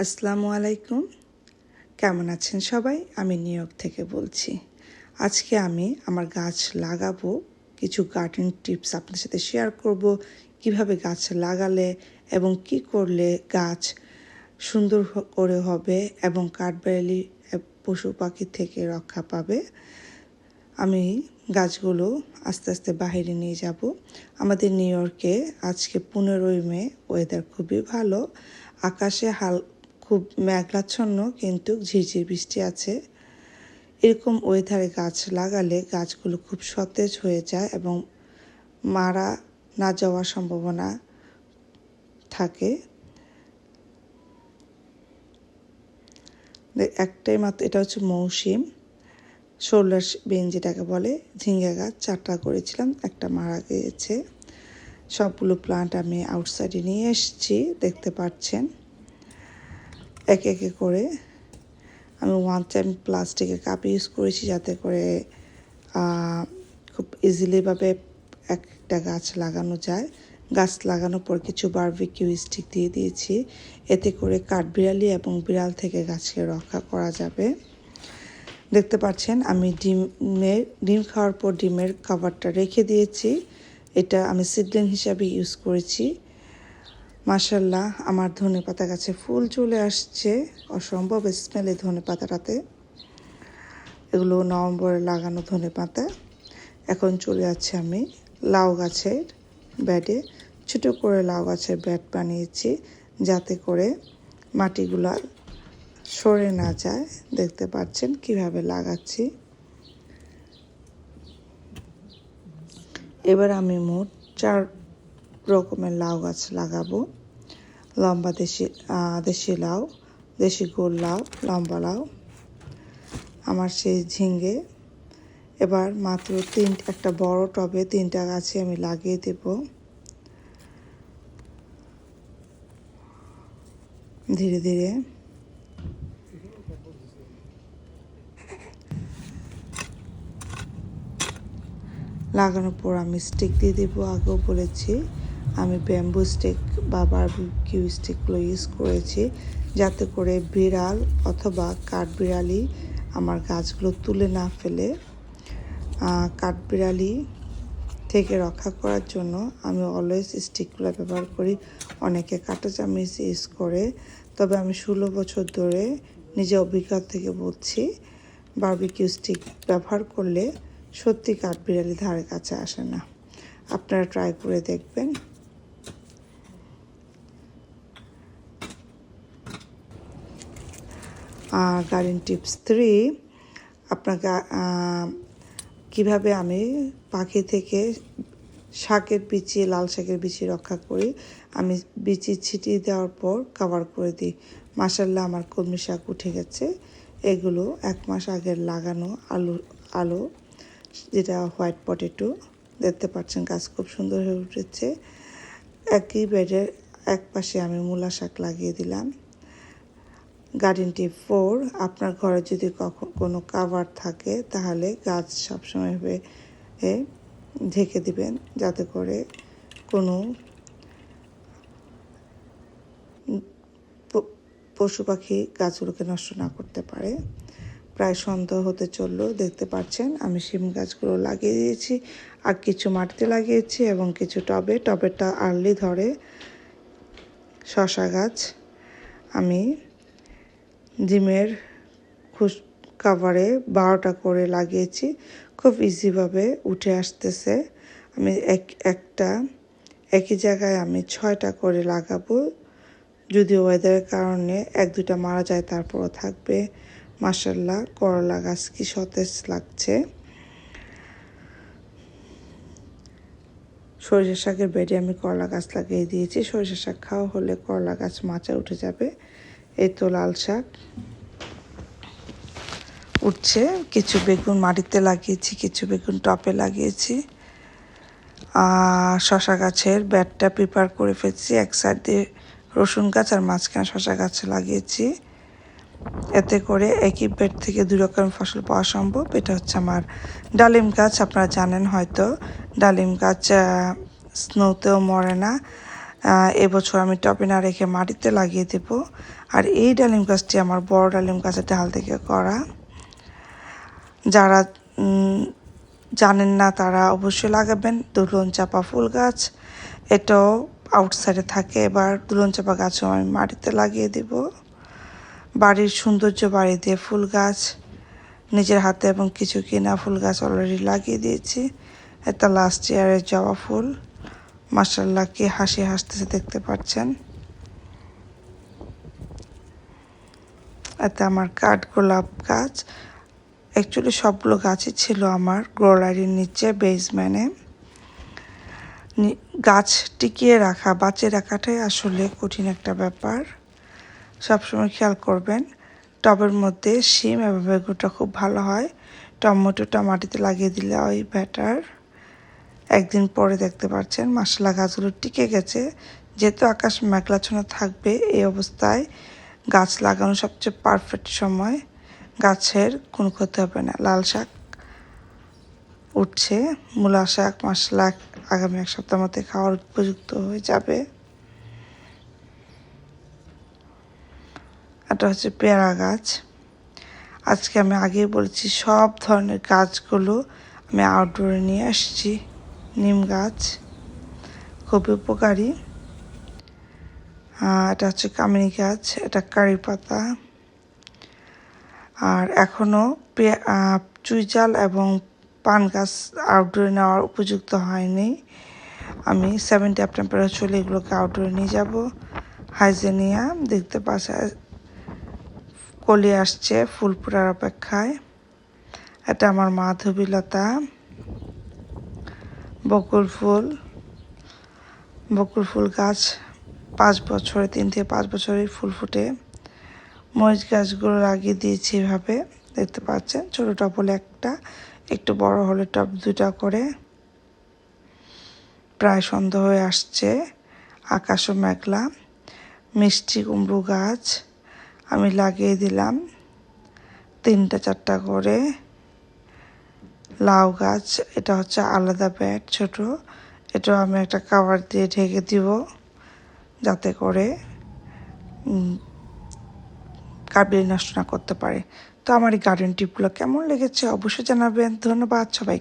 আসসালামু আলাইকুম। কেমন আছেন সবাই? আমি নিউ ইয়র্ক থেকে বলছি। আজকে আমি আমার গাছ লাগাবো, কিছু গার্ডেন টিপস আপনাদের সাথে শেয়ার করব। কিভাবে গাছ লাগালে এবং কি করলে গাছ সুন্দর করে হবে এবং কাঠবিড়ালি পশু পাখি থেকে রক্ষা পাবে। আমি গাছগুলো আস্তে আস্তে বাইরে নিয়ে যাব। আমাদের নিউ ইয়র্কে আজকে 15ই মে, ওয়েদার খুবই ভালো। আকাশে খুব মেঘাচ্ছন্ন কিন্তু ঝিরঝির বৃষ্টি আছে। এরকম ওয়েদারে গাছ লাগালে গাছগুলো খুব সতেজ হয়ে যায় এবং মারা না যাওয়ার সম্ভাবনা থাকে। একটাই মাত্র, এটা হচ্ছে মৌসুম শোল্ডার বিন যেটাকে বলে, ঝিঙ্গা গাছ 4টা করেছিলাম, একটা মারা গিয়েছে। সবগুলো প্লান্ট আমি আউটসাইডে নিয়ে এসেছি, দেখতে পাচ্ছেন। একে একে করে আমি ওয়ান টাইম প্লাস্টিকের কাপ ইউজ করেছি যাতে করে খুব ইজিলিভাবে একটা গাছ লাগানো যায়। গাছ লাগানোর পর কিছু বারবিকিউ স্টিক দিয়ে দিয়েছি, এতে করে কাঠবিড়ালি এবং বিড়াল থেকে গাছকে রক্ষা করা যাবে। দেখতে পাচ্ছেন আমি ডিম খাওয়ার পর ডিমের কভারটা রেখে দিয়েছি। এটা আমি সিডলিং হিসাবে ইউজ করেছি। মাশাআল্লাহ, আমার ধনেপাতা গাছে ফুল চলে আসছে, অসম্ভব স্মেলে ধনেপাতাটাতে। এগুলো নভেম্বরে লাগানো ধনেপাতা। এখন চলে যাচ্ছে আমি লাউ গাছের ব্যাডে। ছোটো করে লাউ গাছের ব্যাড বানিয়েছি যাতে করে মাটিগুলো সরে না যায়। দেখতে পাচ্ছেন কিভাবে লাগাচ্ছি। এবার আমি মোট 4 রকমের লাউ গাছ লাগাবো। লম্বা দেশি লাউ, দেশি গোল লাউ, লম্বা লাউ, আমার সেই ঝিঙ্গে। এবার মাত্র একটা বড় টবে 3টা গাছে আমি লাগিয়ে দেব। ধীরে ধীরে লাগানোর পর আমি স্টিক দিয়ে দেবো। আগেও বলেছি আমি ব্যাম্বু স্টিক বা বারবিকিউ স্টিকগুলো ইউজ করেছি যাতে করে বিড়াল অথবা কাঠবিড়ালি আমার গাছগুলো তুলে না ফেলে। কাঠবিড়ালি থেকে রক্ষা করার জন্য আমি অলওয়েজ স্টিকগুলো ব্যবহার করি। অনেকে কাঁটা চামচ ইউজ করে, তবে আমি 16 বছর ধরে নিজে অভিজ্ঞতা থেকে বলছি বারবিকিউ স্টিক ব্যবহার করলে সত্যি কাঠবিড়ালি ধারে কাছে আসে না। আপনারা ট্রাই করে দেখবেন। গার্ডেন টিপস 3, আপনাকে কিভাবে আমি পাখি থেকে শাকের বিচি, লাল শাকের বিচি রক্ষা করি। আমি বিচি ছিটিয়ে দেওয়ার পর কভার করে দিই। মাশাআল্লাহ, আমার কলমি শাক উঠে গেছে। এগুলো 1 মাস আগের লাগানো আলু যেটা হোয়াইট পটেটো। দেখতে পাচ্ছেন গাছ খুব সুন্দর হয়ে উঠেছে। একই বেডের এক পাশে আমি মূলা শাক লাগিয়ে দিলাম। গার্ডেন টিপ 4, আপনার ঘরে যদি কোনো কাভার থাকে তাহলে গাছ সবসময় ঢেকে দিবেন যাতে করে কোনো পশু পাখি গাছগুলোকে নষ্ট না করতে পারে। প্রায় সন্ধ্যা হতে চললো, দেখতে পাচ্ছেন আমি শিম গাছগুলো লাগিয়ে দিয়েছি, আর কিছু মাটিতে লাগিয়েছি এবং কিছু টবেরটা আর্লি ধরে। শসা গাছ আমি ডিমের কাভারে 12টা করে লাগিয়েছি, খুব ইজিভাবে উঠে আসতেছে। আমি একই জায়গায় আমি 6টা করে লাগাবো। যদি ওয়েদারের কারণে 1-2টা মারা যায় তারপরও থাকবে। মাশাআল্লাহ, করলা গাছ কি সতেজ লাগছে। সরিষা শাকের বেডে আমি করলা গাছ লাগিয়ে দিয়েছি। সরিষা শাক খাওয়া হলে করলা গাছ মাচা উঠে যাবে। এই তো লাল শাক উঠছে। কিছু বেগুন মাটিতে লাগিয়েছি, কিছু বেগুন টপে লাগিয়েছি। শসা গাছের ব্যাডটা প্রিপেয়ার করে ফেলছি। এক সাইড দিয়ে রসুন গাছ আর মাঝখানে শসা গাছ লাগিয়েছি। এতে করে একই বেড থেকে 2 রকমের ফসল পাওয়া সম্ভব। এটা হচ্ছে আমার ডালিম গাছ। আপনারা জানেন হয়তো ডালিম গাছ স্নোতেও মরে না, এবছর আমি টবে না রেখে মাটিতে লাগিয়ে দেব। আর এই ডালিম গাছটি আমার বড় ডালিম গাছের ডাল থেকে করা। যারা জানেন না তারা অবশ্যই লাগাবেন। দুলন চাপা ফুল গাছ, এটাও আউটসাইডে থাকে। এবার দুলন চাপা গাছও আমি মাটিতে লাগিয়ে দেব। বাড়ির সৌন্দর্য বাড়িয়ে দিয়ে ফুল গাছ নিজের হাতে এবং কিছু কিনা ফুল গাছ অলরেডি লাগিয়ে দিয়েছি। এটা লাস্ট ইয়ারের জবা ফুল, মাশাআল্লাহ কি হাসি হাসতেছে দেখতে পাচ্ছেন। এটা আমার কাঠগোলাপ গাছ। অ্যাকচুয়ালি সবগুলো গাছই ছিল আমার গ্রো লাইটের নিচে বেসমেন্টে। গাছ টিকিয়ে রাখা, বাঁচিয়ে রাখাটাই আসলে কঠিন একটা ব্যাপার। সবসময় খেয়াল করবেন। টবের মধ্যে শিম এবং বেগুনটা খুব ভালো হয়। টমেটোটা মাটিতে লাগিয়ে দিলে ওই ব্যাটার। একদিন পরে দেখতে পাচ্ছেন মাশাআল্লাহ গাছগুলো টিকে গেছে। যেহেতু আকাশ মেঘলাচ্ছন্ন থাকবে, এই অবস্থায় গাছ লাগানো সবচেয়ে পারফেক্ট সময়। গাছের কোনো ক্ষতি হবে না। লাল শাক উঠছে, মূলা শাক মাশাআল্লাহ আগামী এক সপ্তাহের মধ্যে খাওয়ার উপযুক্ত হয়ে যাবে। এটা হচ্ছে পেয়ারা গাছ। আজকে আমি আগেই বলেছি সব ধরনের গাছগুলো আমি আউটডোরে নিয়ে আসছি। নিম গাছ খুবই উপকারী। এটা হচ্ছে কামিনী গাছ, এটা কারি পাতা। আর এখনও চুইঝাল এবং পান গাছ আউটডোরে নেওয়ার উপযুক্ত হয়নি। আমি 70 আপ টেম্পারেচার হলে এগুলোকে আউটডোরে নিয়ে যাব। হাইজেনিয়া দেখতে পাচ্ছে কলি আসছে, ফুল ফুটার অপেক্ষায়। এটা আমার মাধবীলতা। বকুল ফুল গাছ 5 বছরে 3 থেকে 5 বছরে ফুল ফুটে। মরিচ গাছগুলো লাগিয়ে দিয়েছি এভাবে দেখতে পাচ্ছেন। ছোট টব হলে একটা, একটু বড় হলে টব 2টা করে। প্রায় সন্ধ্যা হয়ে আসছে, আকাশও মেঘলা। মিষ্টি কুমড়ো গাছ আমি লাগিয়ে দিলাম 3টা-4টা করে। লাউ গাছ, এটা হচ্ছে আলাদা বেড ছোট, এটাও আমি একটা কাভার দিয়ে ঢেকে দিব যাতে করে কাবিল নষ্ট না করতে পারে। তো আমার এই গার্ডেন টিপগুলো কেমন লেগেছে অবশ্যই জানাবেন। ধন্যবাদ সবাই।